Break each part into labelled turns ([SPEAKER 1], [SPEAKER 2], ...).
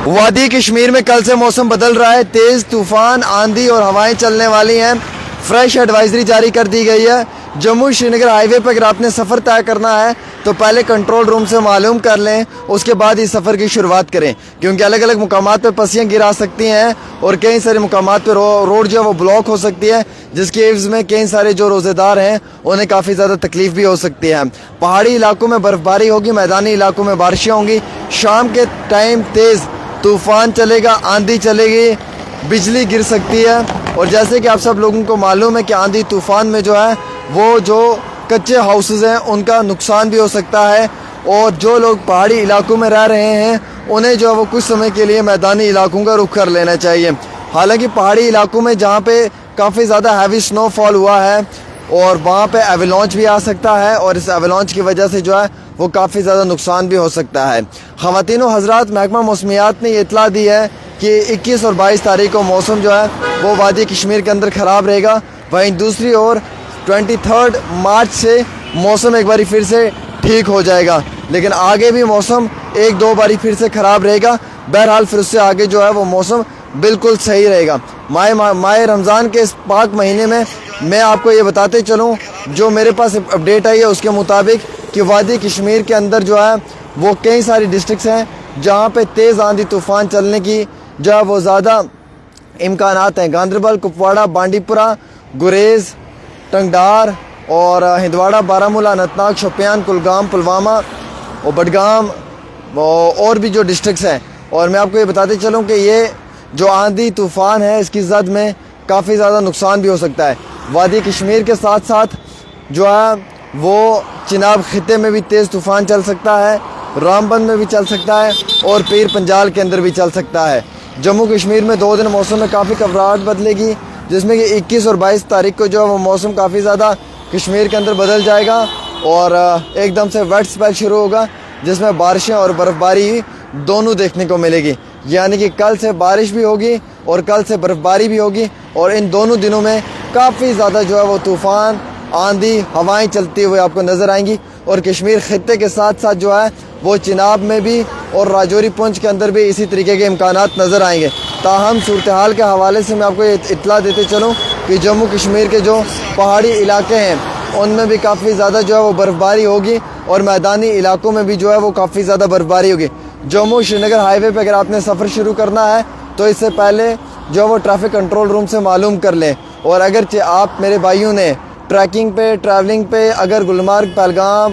[SPEAKER 1] وادی کشمیر میں کل سے موسم بدل رہا ہے، تیز طوفان، آندھی اور ہوائیں چلنے والی ہیں۔ فریش ایڈوائزری جاری کر دی گئی ہے۔ جموں شری نگر ہائی وے پہ اگر آپ نے سفر طے کرنا ہے تو پہلے کنٹرول روم سے معلوم کر لیں، اس کے بعد اس سفر کی شروعات کریں، کیونکہ الگ الگ مقامات پہ پسیاں گرا سکتی ہیں اور کئی سارے مقامات پہ روڈ جو ہے وہ بلاک ہو سکتی ہے، جس کے عوض میں کئی سارے جو روزے دار ہیں انہیں کافی زیادہ تکلیف بھی ہو سکتی ہے۔ پہاڑی علاقوں میں برف باری ہوگی، میدانی علاقوں میں بارشیں ہوں گی۔ شام کے ٹائم تیز طوفان چلے گا، آندھی چلے گی، بجلی گر سکتی ہے، اور جیسے کہ آپ سب لوگوں کو معلوم ہے کہ آندھی طوفان میں جو ہے وہ جو کچے ہاؤسز ہیں ان کا نقصان بھی ہو سکتا ہے، اور جو لوگ پہاڑی علاقوں میں رہ رہے ہیں انہیں جو ہے وہ کچھ سمے کے لیے میدانی علاقوں کا رخ کر لینا چاہیے۔ حالانکہ پہاڑی علاقوں میں جہاں پہ کافی زیادہ ہیوی سنو فال ہوا ہے اور وہاں پہ ایوالانچ بھی آ سکتا ہے، اور اس ایوالانچ کی وجہ سے جو ہے وہ کافی زیادہ نقصان بھی ہو سکتا ہے۔ خواتین و حضرات، محکمہ موسمیات نے یہ اطلاع دی ہے کہ 21 اور 22 تاریخ کو موسم جو ہے وہ وادی کشمیر کے اندر خراب رہے گا۔ وہیں دوسری اور 23 مارچ سے موسم ایک باری پھر سے ٹھیک ہو جائے گا، لیکن آگے بھی موسم ایک دو باری پھر سے خراب رہے گا۔ بہرحال پھر اس سے آگے جو ہے وہ موسم بالکل صحیح رہے گا۔ ماہ رمضان کے اس پاک مہینے میں آپ کو یہ بتاتے چلوں، جو میرے پاس اپڈیٹ آئی ہے اس کے مطابق کہ وادی کشمیر کے اندر جو ہے وہ کئی ساری ڈسٹرکٹس ہیں جہاں پہ تیز آندھی طوفان چلنے کی جو ہے وہ زیادہ امکانات ہیں۔ گاندربل، کپواڑہ، بانڈی پورہ، گریز، ٹنگڈار اور ہندواڑہ، بارہمولہ، اننت ناگ، شوپیان، کلگام، پلوامہ اور بڈگام اور بھی جو ڈسٹرکٹس ہیں۔ اور میں آپ کو یہ بتاتے چلوں کہ یہ جو آندھی طوفان ہے اس کی زد میں کافی زیادہ نقصان بھی ہو سکتا ہے۔ وادی کشمیر کے ساتھ ساتھ جو ہے وہ چناب خطے میں بھی تیز طوفان چل سکتا ہے، رام بند میں بھی چل سکتا ہے اور پیر پنجال کے اندر بھی چل سکتا ہے۔ جموں کشمیر میں 2 دن موسم میں کافی گھبراہٹ بدلے گی، جس میں کہ 21 اور 22 تاریخ کو جو ہے وہ موسم کافی زیادہ کشمیر کے اندر بدل جائے گا اور ایک دم سے ویٹ سپیل شروع ہوگا، جس میں بارشیں اور برف باری دونوں دیکھنے کو ملے گی۔ یعنی کہ کل سے بارش بھی ہوگی اور کل سے برف باری بھی ہوگی، اور ان دونوں دنوں میں کافی زیادہ جو ہے وہ طوفان، آندھی، ہوائیں چلتی ہوئے آپ کو نظر آئیں گی، اور کشمیر خطے کے ساتھ ساتھ جو ہے وہ چناب میں بھی اور راجوری پونچھ کے اندر بھی اسی طریقے کے امکانات نظر آئیں گے۔ تاہم صورتحال کے حوالے سے میں آپ کو یہ اطلاع دیتے چلوں کہ جموں کشمیر کے جو پہاڑی علاقے ہیں ان میں بھی کافی زیادہ جو ہے وہ برف باری ہوگی، اور میدانی علاقوں میں بھی جو ہے وہ کافی زیادہ برف باری ہوگی۔ جموں شری نگر ہائی وے پہ اگر آپ نے سفر شروع کرنا ہے تو اس سے پہلے جو ہے وہ ٹریفک کنٹرول روم سے معلوم کر لیں، اور اگرچہ آپ میرے بھائیوں نے ٹریکنگ پہ، ٹریولنگ پہ اگر گلمرگ، پہلگام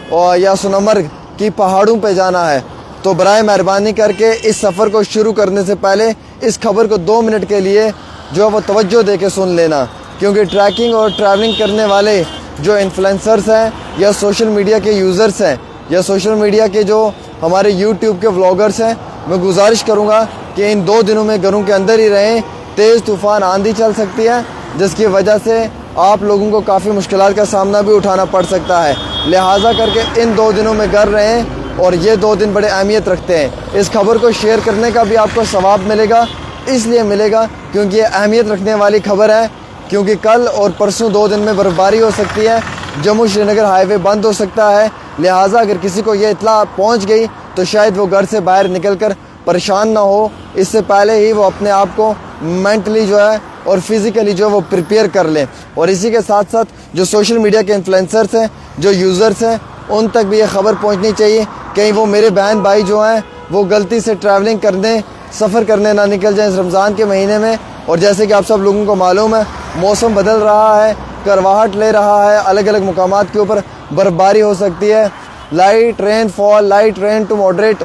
[SPEAKER 1] اور یا سونمرگ کی پہاڑوں پہ جانا ہے تو برائے مہربانی کر کے اس سفر کو شروع کرنے سے پہلے اس خبر کو 2 منٹ کے لیے جو ہے وہ توجہ دے کے سن لینا، کیونکہ ٹریکنگ اور ٹریولنگ کرنے والے جو انفلوئنسرز ہیں یا سوشل میڈیا کے یوزرز ہیں یا سوشل میڈیا کے جو ہمارے یوٹیوب کے ولاگرز ہیں، میں گزارش کروں گا کہ ان 2 دنوں میں گھروں کے اندر ہی رہیں۔ تیز طوفان، آندھی چل سکتی ہے، جس کی وجہ سے آپ لوگوں کو کافی مشکلات کا سامنا بھی اٹھانا پڑ سکتا ہے، لہٰذا کر کے ان 2 دنوں میں گھر رہیں، اور یہ 2 دن بڑے اہمیت رکھتے ہیں۔ اس خبر کو شیئر کرنے کا بھی آپ کو ثواب ملے گا، اس لیے ملے گا کیونکہ یہ اہمیت رکھنے والی خبر ہے، کیونکہ کل اور پرسوں 2 دن میں برف باری ہو سکتی ہے، جموں شری نگر ہائی وے بند ہو سکتا ہے، لہٰذا اگر کسی کو یہ اطلاع پہنچ گئی تو شاید وہ گھر سے باہر نکل کر پریشان نہ ہو، اس سے پہلے ہی وہ اپنے آپ کو مینٹلی جو ہے اور فزیکلی جو ہے وہ پریپیئر کر لیں۔ اور اسی کے ساتھ ساتھ جو سوشل میڈیا کے انفلوئنسرز ہیں، جو یوزرز ہیں، ان تک بھی یہ خبر پہنچنی چاہیے، کہیں وہ میرے بہن بھائی جو ہیں وہ غلطی سے ٹریولنگ کرنے، سفر کرنے نہ نکل جائیں اس رمضان کے مہینے میں۔ اور جیسے کہ آپ سب لوگوں کو معلوم ہے موسم بدل رہا ہے، کرواہٹ لے رہا ہے، الگ الگ مقامات کے اوپر برف باری ہو سکتی ہے، light rainfall, light rain to moderate,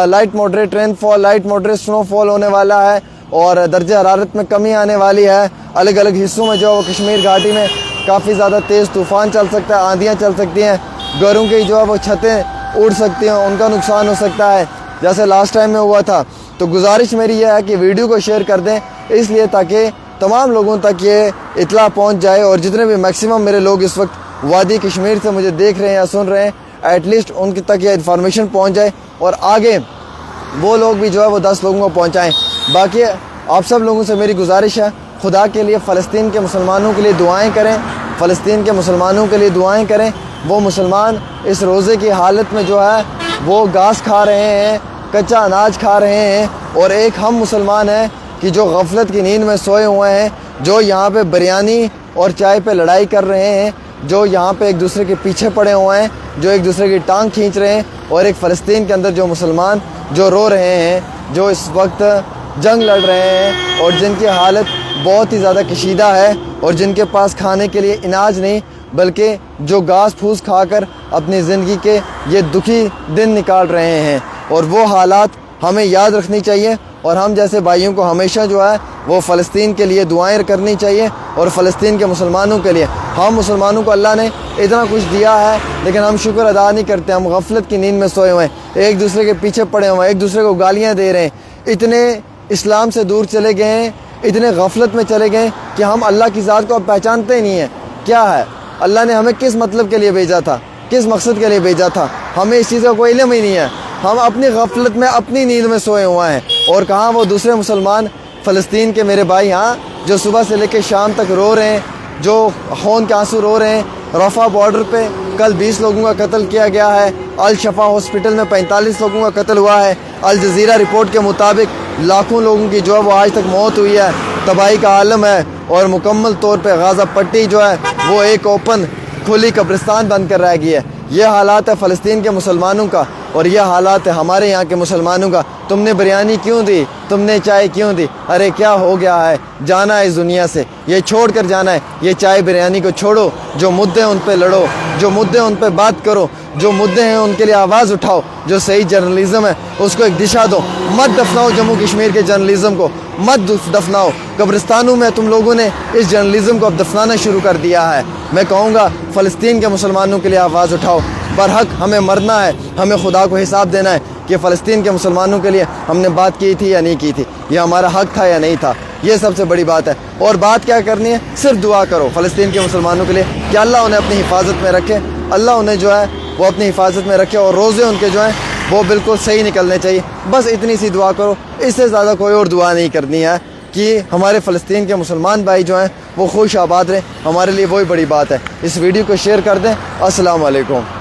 [SPEAKER 1] light moderate rainfall, light moderate snowfall ہونے والا ہے، اور درجہ حرارت میں کمی آنے والی ہے۔ الگ الگ حصوں میں جو ہے وہ کشمیر گھاٹی میں کافی زیادہ تیز طوفان چل سکتا ہے، آندھیاں چل سکتی ہیں، گھروں کی جو ہے وہ چھتیں اڑ سکتی ہیں، ان کا نقصان ہو سکتا ہے جیسے لاسٹ ٹائم میں ہوا تھا۔ تو گزارش میری یہ ہے کہ ویڈیو کو شیئر کر دیں، اس لیے تاکہ تمام لوگوں تک یہ اطلاع پہنچ جائے، اور جتنے بھی میکسیمم میرے لوگ اس وقت وادی کشمیر سے مجھے دیکھ رہے ہیں یا سن رہے ہیں، ایٹ لیسٹ ان تک یہ انفارمیشن پہنچ جائے، اور آگے وہ لوگ بھی جو ہے وہ 10 لوگوں کو پہنچائیں۔ باقی آپ سب لوگوں سے میری گزارش ہے، خدا کے لیے فلسطین کے مسلمانوں کے لیے دعائیں کریں، فلسطین کے مسلمانوں کے لیے دعائیں کریں۔ وہ مسلمان اس روزے کی حالت میں جو ہے وہ گھاس کھا رہے ہیں، کچا اناج کھا رہے ہیں، اور ایک ہم مسلمان ہیں کہ جو غفلت کی نیند میں سوئے ہوئے ہیں، جو یہاں پہ بریانی اور چائے پہ لڑائی کر رہے ہیں، جو یہاں پہ ایک دوسرے کے پیچھے پڑے ہوئے ہیں، جو ایک دوسرے کی ٹانگ کھینچ رہے ہیں، اور ایک فلسطین کے اندر جو مسلمان جو رو رہے ہیں، جو اس وقت جنگ لڑ رہے ہیں، اور جن کی حالت بہت ہی زیادہ کشیدہ ہے، اور جن کے پاس کھانے کے لیے اناج نہیں بلکہ جو گھاس پھوس کھا کر اپنی زندگی کے یہ دکھی دن نکال رہے ہیں، اور وہ حالات ہمیں یاد رکھنی چاہیے، اور ہم جیسے بھائیوں کو ہمیشہ جو ہے وہ فلسطین کے لیے دعائیں کرنی چاہیے، اور فلسطین کے مسلمانوں کے لیے۔ ہم مسلمانوں کو اللہ نے اتنا کچھ دیا ہے لیکن ہم شکر ادا نہیں کرتے، ہم غفلت کی نیند میں سوئے ہوئے ہیں، ایک دوسرے کے پیچھے پڑے ہوئے ہیں، ایک دوسرے کو گالیاں دے رہے ہیں، اتنے اسلام سے دور چلے گئے ہیں، اتنے غفلت میں چلے گئے ہیں کہ ہم اللہ کی ذات کو اب پہچانتے ہی نہیں ہیں۔ کیا ہے اللہ نے ہمیں کس مطلب کے لیے بھیجا تھا، کس مقصد کے لیے بھیجا تھا، ہمیں اس چیز کا کوئی علم ہی نہیں ہے۔ ہم اپنی غفلت میں اپنی نیند میں سوئے ہوئے ہیں، اور کہاں وہ دوسرے مسلمان فلسطین کے میرے بھائی ہاں جو صبح سے لے کے شام تک رو رہے ہیں، جو خون کے آنسو رو رہے ہیں۔ رفح بارڈر پہ کل 20 لوگوں کا قتل کیا گیا ہے، الشفا ہاسپٹل میں 45 لوگوں کا قتل ہوا ہے، الجزیرہ رپورٹ کے مطابق لاکھوں لوگوں کی جو ہے وہ آج تک موت ہوئی ہے، تباہی کا عالم ہے، اور مکمل طور پہ غازہ پٹی جو ہے وہ ایک اوپن کھلی قبرستان بن کر رہ گئی ہے۔ یہ حالات ہے فلسطین کے مسلمانوں کا، اور یہ حالات ہے ہمارے یہاں کے مسلمانوں کا۔ تم نے بریانی کیوں دی، تم نے چائے کیوں دی؟ ارے کیا ہو گیا ہے، جانا ہے اس دنیا سے، یہ چھوڑ کر جانا ہے، یہ چائے بریانی کو چھوڑو، جو مدعے ان پہ لڑو، جو مدعے ان پہ بات کرو، جو مدعے ہیں ان کے لیے آواز اٹھاؤ، جو صحیح جرنلزم ہے اس کو ایک دشا دو، مت دفناؤ جموں کشمیر کے جرنلزم کو، مت دفناؤ۔ قبرستانوں میں تم لوگوں نے اس جرنلزم کو اب دفنانا شروع کر دیا ہے۔ میں کہوں گا فلسطین کے مسلمانوں کے لیے آواز اٹھاؤ، برحق ہمیں مرنا ہے، ہمیں خدا کو حساب دینا ہے کہ فلسطین کے مسلمانوں کے لیے ہم نے بات کی تھی یا نہیں کی تھی، یہ ہمارا حق تھا یا نہیں تھا، یہ سب سے بڑی بات ہے۔ اور بات کیا کرنی ہے، صرف دعا کرو فلسطین کے مسلمانوں کے لیے کہ اللہ انہیں اپنی حفاظت میں رکھے، اللہ انہیں جو ہے وہ اپنی حفاظت میں رکھے، اور روزے ان کے جو ہیں وہ بالکل صحیح نکلنے چاہیے۔ بس اتنی سی دعا کرو، اس سے زیادہ کوئی اور دعا نہیں کرنی ہے کہ ہمارے فلسطین کے مسلمان بھائی جو ہیں وہ خوش آباد رہیں، ہمارے لیے وہی بڑی بات ہے۔ اس ویڈیو کو شیئر کر دیں۔ السلام علیکم۔